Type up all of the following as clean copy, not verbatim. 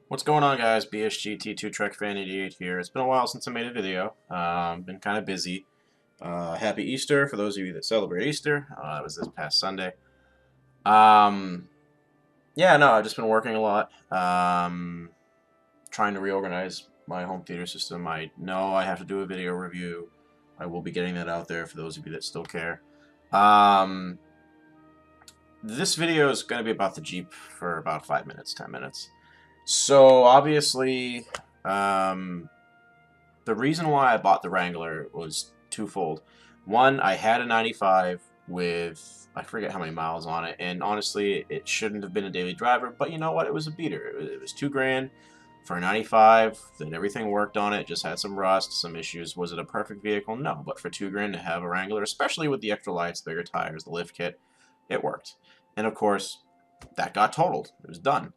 What's going on, guys? BSGT2 Trek Fan 88 here. It's been a while since I made a video. Been kind of busy. Happy Easter for those of you that celebrate Easter. It was this past Sunday. Um, yeah, no, I've just been working a lot. Trying to reorganize my home theater system. I know I have to do a video review. I will be getting that out there for those of you that still care. Um, this video is going to be about the Jeep for about 5 minutes, 10 minutes. So obviously, um, the reason why I bought the Wrangler was twofold. One, I had a 95 with, I forget how many miles on it, and honestly, it shouldn't have been a daily driver, but you know what? It was a beater. It was $2 grand for a 95, then everything worked on it, just had some rust, some issues. Was it a perfect vehicle? No, but for $2 grand to have a Wrangler, especially with the extra lights, bigger tires, the lift kit, it worked. And of course, that got totaled. It was done.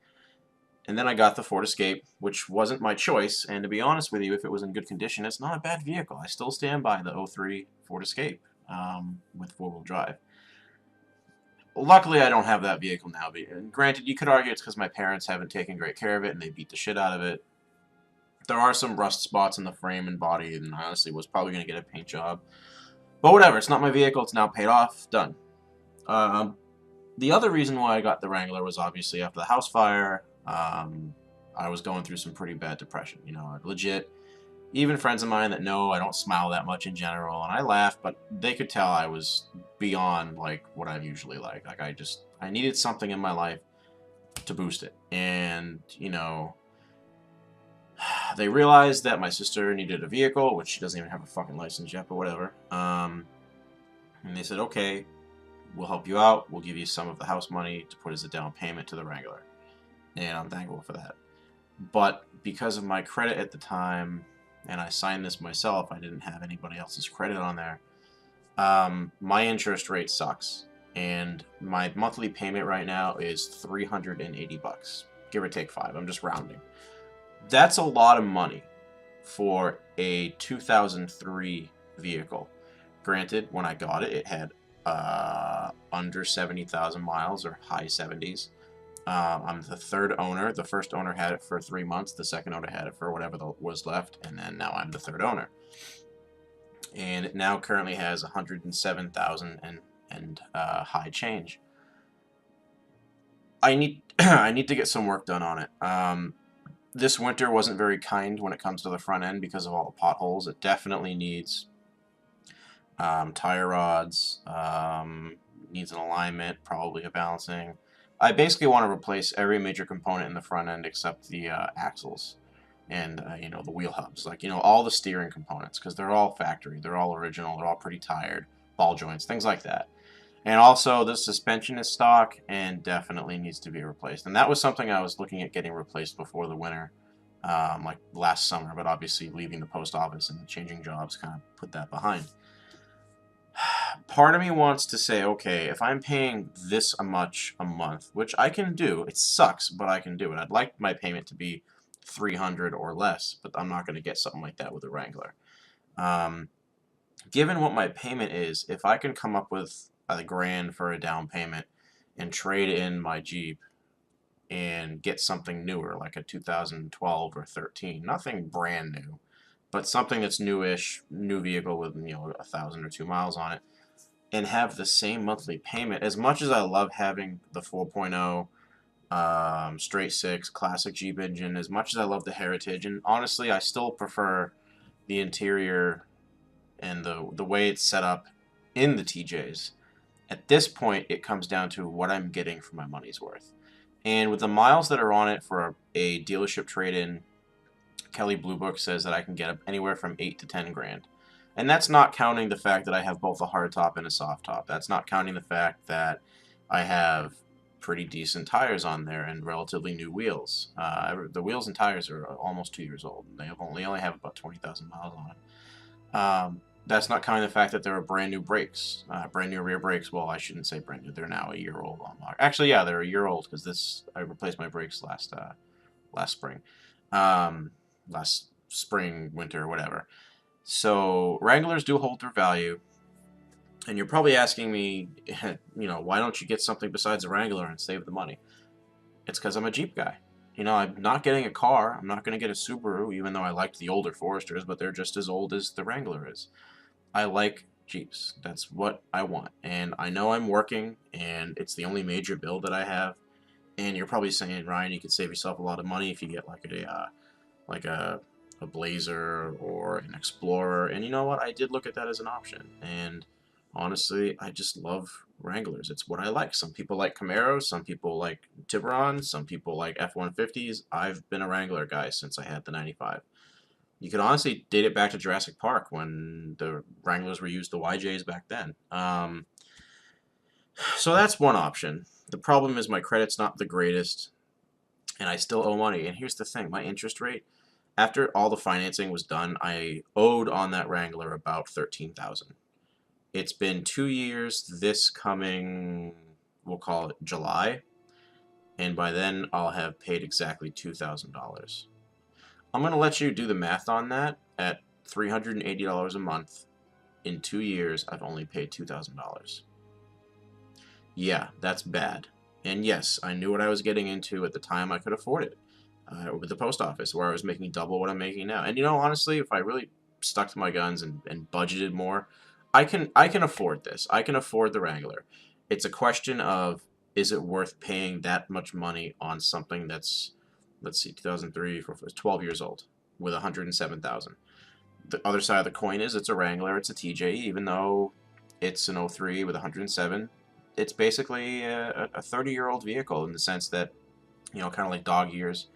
And then I got the Ford Escape, which wasn't my choice. And to be honest with you, if it was in good condition, it's not a bad vehicle. I still stand by the '03 Ford Escape with four-wheel drive. Luckily, I don't have that vehicle now. And granted, you could argue it's because my parents haven't taken great care of it and they beat the shit out of it. There are some rust spots in the frame and body, and I honestly was probably going to get a paint job. But whatever, it's not my vehicle. It's now paid off. Done. The other reason why I got the Wrangler was obviously after the house fire. I was going through some pretty bad depression, you know, legit. Even friends of mine that know I don't smile that much in general, and I laugh, but they could tell I was beyond, like, what I usually like. Like, I needed something in my life to boost it. And, you know, they realized that my sister needed a vehicle, which she doesn't even have a fucking license yet, but whatever. And they said, okay, we'll help you out. We'll give you some of the house money to put as a down payment to the Wrangler. And I'm thankful for that. But because of my credit at the time, and I signed this myself, I didn't have anybody else's credit on there. My interest rate sucks, and my monthly payment right now is $380, give or take 5. I'm just rounding. That's a lot of money for a 2003 vehicle. Granted, when I got it, it had under 70,000 miles, or high 70s. I'm the third owner. The first owner had it for 3 months. The second owner had it for whatever was left, and then now I'm the third owner. And it now currently has 107,000 and high change. I need I need to get some work done on it. This winter wasn't very kind when it comes to the front end because of all the potholes. It definitely needs tire rods, needs an alignment, probably a balancing. I basically want to replace every major component in the front end except the axles and you know, the wheel hubs, like, you know, all the steering components, because they're all factory, they're all original, they're all pretty tired, ball joints, things like that. And also the suspension is stock and definitely needs to be replaced. And that was something I was looking at getting replaced before the winter, like last summer, but obviously leaving the post office and changing jobs kind of put that behind. Part of me wants to say, okay, if I'm paying this much a month, which I can do, it sucks, but I can do it. I'd like my payment to be $300 or less, but I'm not going to get something like that with a Wrangler. Given what my payment is, if I can come up with $1,000 for a down payment and trade in my Jeep and get something newer, like a 2012 or 13, nothing brand new, but something that's newish, new vehicle with, you know, 1,000 or 2 miles on it, and have the same monthly payment. As much as I love having the 4.0 straight 6 classic Jeep engine, as much as I love the Heritage, and honestly I still prefer the interior and the way it's set up in the TJs, at this point it comes down to what I'm getting for my money's worth. And with the miles that are on it for a dealership trade-in, Kelly Blue Book says that I can get anywhere from 8 to 10 grand. And that's not counting the fact that I have both a hard top and a soft top. That's not counting the fact that I have pretty decent tires on there and relatively new wheels. The wheels and tires are almost 2 years old. They only have about 20,000 miles on it. That's not counting the fact that there are brand new brakes, brand new rear brakes. Well, I shouldn't say brand new. They're now a year old. Actually, yeah, they're a year old because I replaced my brakes last spring. Last spring, winter, whatever. So Wranglers do hold their value, and you're probably asking me, you know, why don't you get something besides a Wrangler and save the money? It's because I'm a Jeep guy, You know, I'm not getting a car. I'm not going to get a Subaru, even though I liked the older Foresters, but they're just as old as the Wrangler is. I like Jeeps. That's what I want. And I know I'm working, and it's the only major bill that I have. And you're probably saying, Ryan, you could save yourself a lot of money if you get like a Blazer or an Explorer. And you know what? I did look at that as an option. And honestly, I just love Wranglers. It's what I like. Some people like Camaros, some people like Tiburons, some people like F-150s. I've been a Wrangler guy since I had the 95. You could honestly date it back to Jurassic Park when the Wranglers were used the YJs back then. So that's one option. The problem is my credit's not the greatest, and I still owe money. And here's the thing, my interest rate, after all the financing was done, I owed on that Wrangler about $13,000. It's been 2 years this coming, we'll call it July, and by then I'll have paid exactly $2,000. I'm going to let you do the math on that. At $380 a month, in 2 years, I've only paid $2,000. Yeah, that's bad. And yes, I knew what I was getting into at the time I could afford it. With the post office, where I was making double what I'm making now. And you know, honestly, if I really stuck to my guns and budgeted more, I can afford this. I can afford the Wrangler. It's a question of, is it worth paying that much money on something that's, let's see, 2003, 12 years old with 107,000. The other side of the coin is it's a Wrangler, it's a TJ, even though it's an 03 with 107. It's basically a 30-year-old vehicle in the sense that, you know, kind of like dog years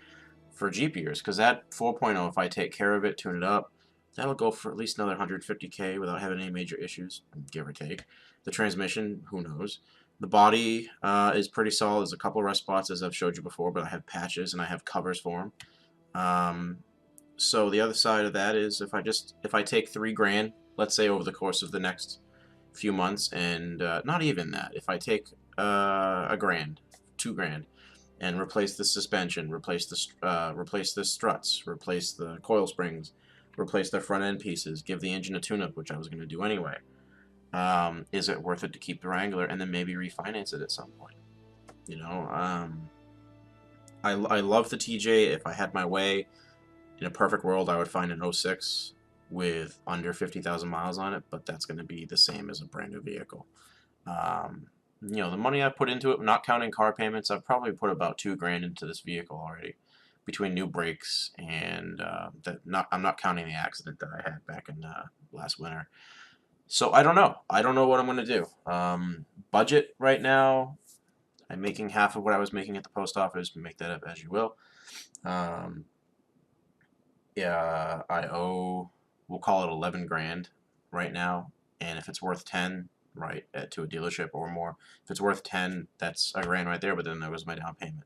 for Jeep years, because that 4.0, if I take care of it, tune it up, that'll go for at least another 150K without having any major issues, give or take. The transmission, who knows. The body is pretty solid. There's a couple of rust spots, as I've showed you before, but I have patches and I have covers for them. So the other side of that is if I take $3,000, let's say over the course of the next few months, and not even that, if I take $1,000, $2,000, and replace the suspension, replace the struts, replace the coil springs, replace the front end pieces, give the engine a tune-up, which I was going to do anyway. Is it worth it to keep the Wrangler and then maybe refinance it at some point? You know, I love the TJ. If I had my way, in a perfect world, I would find an 06 with under 50,000 miles on it, but that's going to be the same as a brand new vehicle. You know, the money I've put into it, not counting car payments, I've probably put about $2,000 into this vehicle already, between new brakes and I'm not counting the accident that I had back in last winter. So I don't know. I don't know what I'm going to do. Budget right now, I'm making half of what I was making at the post office. Make that up as you will. Yeah, I owe, we'll call it $11,000 right now, and if it's worth 10, right, to a dealership or more, if it's worth 10, that's $1,000 right there. But then there was my down payment.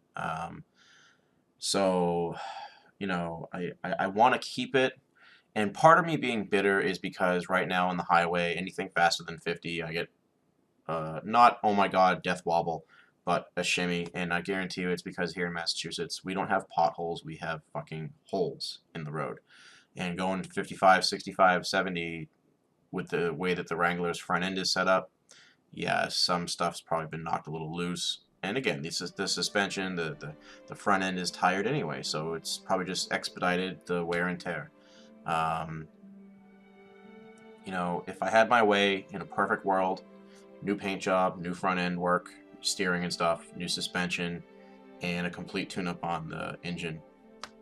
So, you know, I want to keep it, and part of me being bitter is because right now on the highway, anything faster than 50, I get not, oh my god, death wobble, but a shimmy. And I guarantee you it's because here in Massachusetts we don't have potholes, we have fucking holes in the road. And going 55, 65, 70 with the way that the Wrangler's front end is set up, yeah, some stuff's probably been knocked a little loose. And again, this is the suspension, the front end is tired anyway, so it's probably just expedited the wear and tear. You know, if I had my way in a perfect world, new paint job, new front end work, steering and stuff, new suspension, and a complete tune-up on the engine,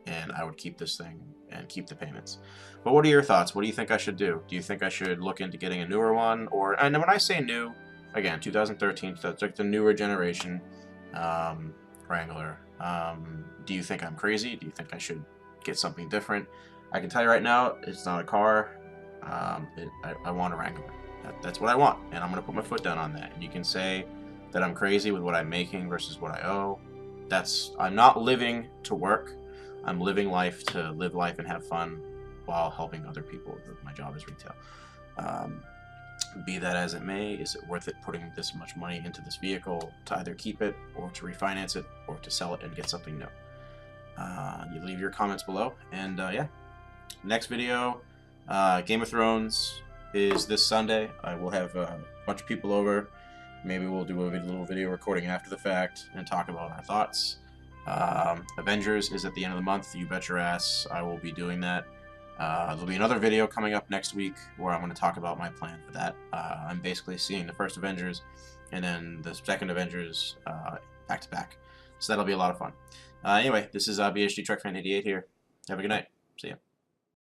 and I would keep this thing and keep the payments. But what are your thoughts? What do you think I should do? Do you think I should look into getting a newer one? Or, and when I say new, again, 2013, that's like the newer generation Wrangler. Do you think I'm crazy? Do you think I should get something different? I can tell you right now, it's not a car. I want a Wrangler. That's what I want, and I'm going to put my foot down on that. And you can say that I'm crazy with what I'm making versus what I owe. I'm not living to work. I'm living life to live life and have fun while helping other people. My job is retail. Be that as it may, is it worth it putting this much money into this vehicle to either keep it or to refinance it or to sell it and get something new? You leave your comments below, and yeah, next video, Game of Thrones is this Sunday. I will have a bunch of people over. Maybe we'll do a little video recording after the fact and talk about our thoughts. Avengers is at the end of the month. You bet your ass I will be doing that. There'll be another video coming up next week where I'm going to talk about my plan for that. I'm basically seeing the first Avengers and then the second Avengers back to back. So that'll be a lot of fun. Anyway, this is BHD Truck Fan 88 here. Have a good night. See ya.